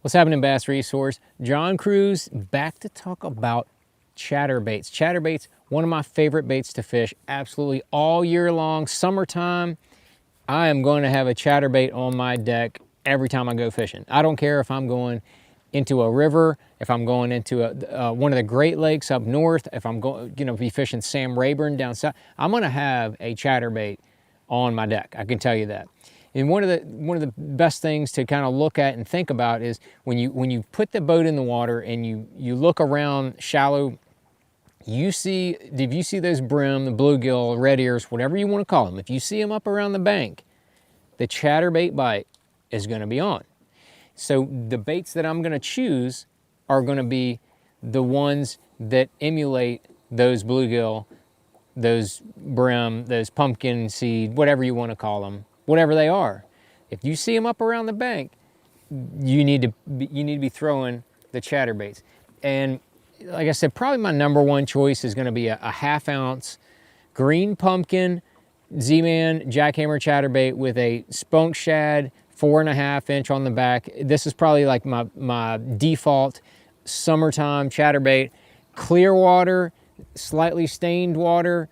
What's happening, Bass Resource? John Crews back to talk about chatterbaits. Chatterbaits, one of my favorite baits to fish absolutely all year long. Summertime, I am going to have a chatterbait on my deck every time I go fishing. I don't care if I'm going into a river, if I'm going into one of the Great Lakes up north, if I'm going, be fishing Sam Rayburn down south. I'm going to have a chatterbait on my deck. I can tell you that. And one of the best things to kind of look at and think about is when you put the boat in the water and you look around shallow, if you see those brim, the bluegill, red ears, whatever you want to call them, if you see them up around the bank, the chatterbait bite is going to be on. So the baits that I'm going to choose are going to be the ones that emulate those bluegill, those brim, those pumpkin seed, whatever you want to call them, whatever they are. If you see them up around the bank, you need to be throwing the chatterbaits. And like I said, probably my number one choice is going to be a half-ounce green pumpkin Z-Man jackhammer chatterbait with a spunk shad 4.5 inch on the back. This is probably like my default summertime chatterbait. Clear water, slightly stained water.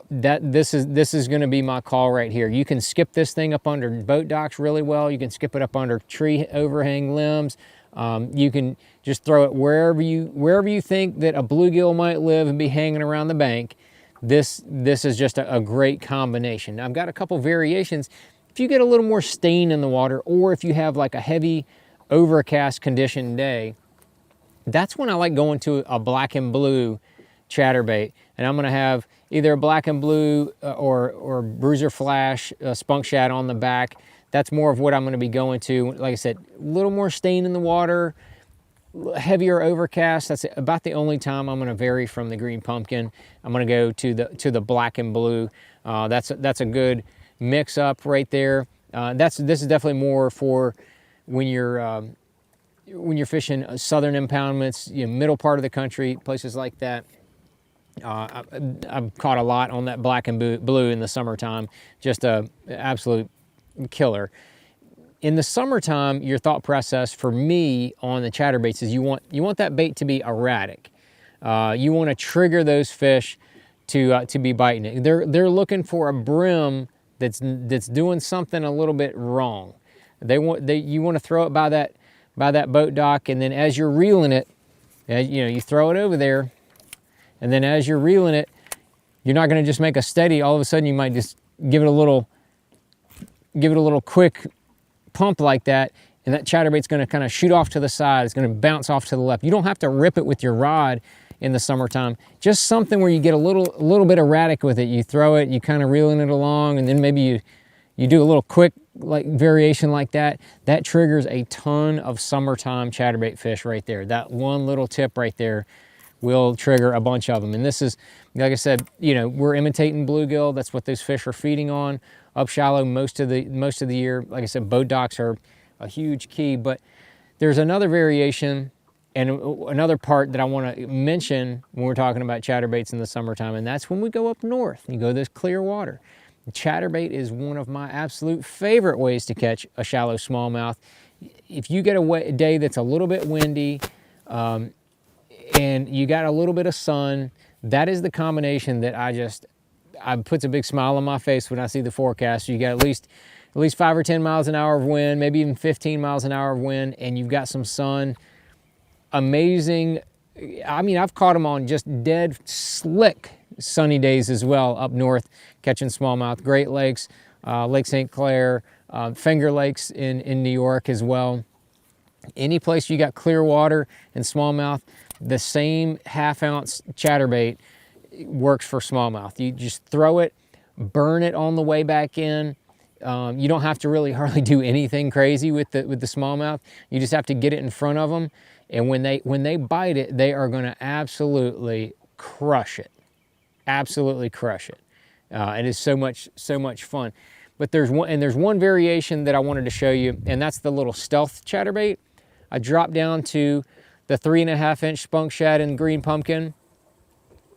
This is going to be my call right here. You can skip this thing up under boat docks really well. You can skip it up under tree overhang limbs. You can just throw it wherever you think that a bluegill might live and be hanging around the bank. This is just a great combination. Now, I've got a couple variations. If you get a little more stain in the water, or if you have like a heavy overcast condition day, that's when I like going to a black and blue chatterbait. And I'm going to have either a black and blue or bruiser flash spunk shad on the back. That's more of what I'm going to be going to. Like I said, a little more stain in the water, heavier overcast. That's about the only time I'm going to vary from the green pumpkin. I'm going to go to the black and blue. That's a good mix up right there. This is definitely more for when you're fishing southern impoundments, middle part of the country, places like that. I've caught a lot on that black and blue in the summertime. Just a absolute killer. In the summertime, your thought process for me on the chatterbaits is you want that bait to be erratic. You want to trigger those fish to be biting it. They're looking for a brim that's doing something a little bit wrong. You want to throw it by that boat dock, and then as you're reeling it, you throw it over there, and then as you're reeling it, you're not going to just make a steady. All of a sudden, you might just give it a little quick pump like that, and that chatterbait's going to kind of shoot off to the side. It's going to bounce off to the left. You don't have to rip it with your rod in the summertime. Just something where you get a little bit erratic with it. You throw it, you kind of reeling it along, and then maybe you do a little quick variation like that. That triggers a ton of summertime chatterbait fish right there. That one little tip right there will trigger a bunch of them. And this is, like I said, we're imitating bluegill. That's what those fish are feeding on up shallow most of the year. Like I said, boat docks are a huge key. But there's another variation and another part that I want to mention when we're talking about chatterbaits in the summertime, and that's when we go up north and you go to this clear water. Chatterbait is one of my absolute favorite ways to catch a shallow smallmouth. If you get a day that's a little bit windy and you got a little bit of sun, that is the combination that puts a big smile on my face when I see the forecast. You got at least 5 or 10 miles an hour of wind, maybe even 15 miles an hour of wind, and you've got some sun. Amazing. I mean, I've caught them on just dead slick sunny days as well up north, catching smallmouth. Great Lakes, Lake St. Clair, Finger Lakes in New York as well. Any place you got clear water and smallmouth, the same half-ounce chatterbait works for smallmouth. You just throw it, burn it on the way back in. You don't have to really hardly do anything crazy with the smallmouth. You just have to get it in front of them, and when they bite it, they are going to absolutely crush it. Absolutely crush it. It is so much fun. But there's one variation that I wanted to show you, and that's the little stealth chatterbait. I dropped down to the 3.5 inch spunk shad and green pumpkin.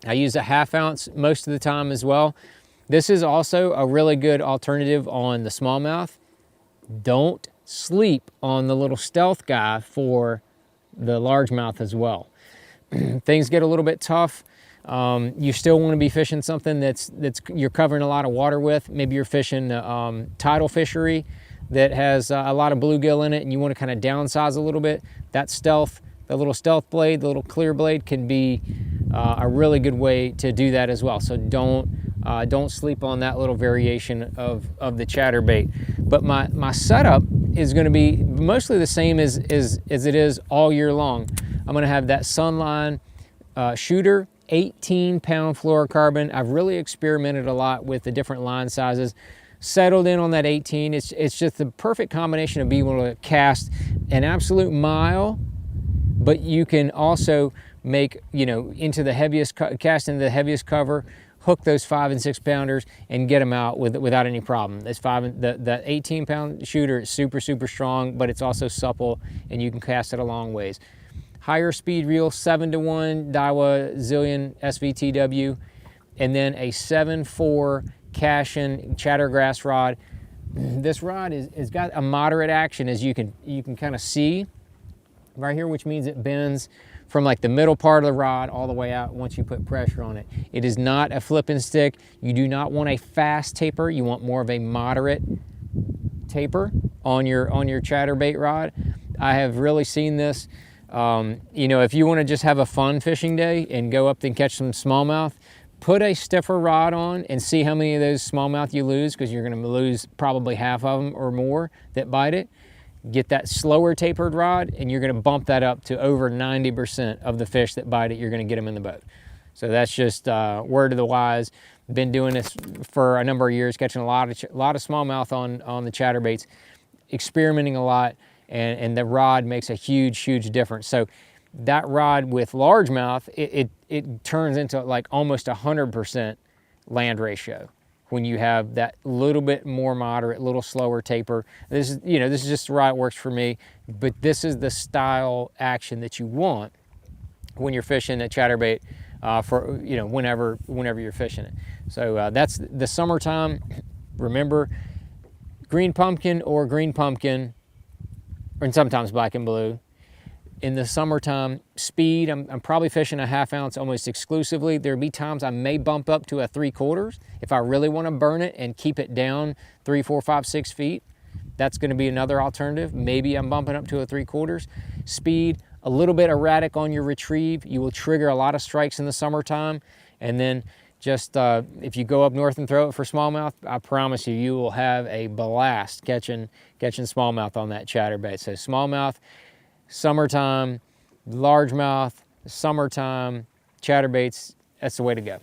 I use a half-ounce most of the time as well. This is also a really good alternative on the smallmouth. Don't sleep on the little stealth guy for the largemouth as well. Things get a little bit tough. You still want to be fishing something that's you're covering a lot of water with. Maybe you're fishing tidal fishery that has a lot of bluegill in it, and you want to kind of downsize a little bit. That stealth, the little stealth blade, the little clear blade, can be a really good way to do that as well. So don't sleep on that little variation of the chatterbait. But my setup is going to be mostly the same as it is all year long. I'm going to have that Sunline shooter, 18-pound fluorocarbon. I've really experimented a lot with the different line sizes. Settled in on that 18. It's just the perfect combination of being able to cast an absolute mile, but you can also make, into the heaviest, cast into the heaviest cover, hook those 5 and 6 pounders and get them out without any problem. The 18-pound shooter is super, super strong, but it's also supple and you can cast it a long ways. Higher speed reel, 7-to-1 Daiwa Zillion SVTW, and then a 7-4 Cashin Chattergrass rod. This rod is got a moderate action, as you can kind of see right here, which means it bends from like the middle part of the rod all the way out once you put pressure on it. It is not a flip and stick. You do not want a fast taper. You want more of a moderate taper on your chatterbait rod. I have really seen this. If you want to just have a fun fishing day and go up and catch some smallmouth, put a stiffer rod on and see how many of those smallmouth you lose, because you're going to lose probably half of them or more that bite it. Get that slower tapered rod and you're going to bump that up to over 90% of the fish that bite it, you're going to get them in the boat. So that's just word of the wise. Been doing this for a number of years, catching a lot of smallmouth on the chatterbaits, experimenting a lot. And the rod makes a huge difference. So that rod with largemouth, it turns into like almost 100% land ratio when you have that little bit more moderate, little slower taper. This is just the rod that works for me, but this is the style action that you want when you're fishing a chatterbait for whenever you're fishing it. So that's the summertime. Remember, green pumpkin, and sometimes black and blue. In the summertime, speed, I'm probably fishing a 1/2 ounce almost exclusively. There'll be times I may bump up to a 3/4 if I really want to burn it and keep it down 3, 4, 5, 6 feet. That's going to be another alternative. Maybe I'm bumping up to a 3/4. Speed, a little bit erratic on your retrieve. You will trigger a lot of strikes in the summertime. And then just if you go up north and throw it for smallmouth, I promise you will have a blast catching smallmouth on that chatterbait. So smallmouth, summertime, largemouth, summertime, chatterbaits, that's the way to go.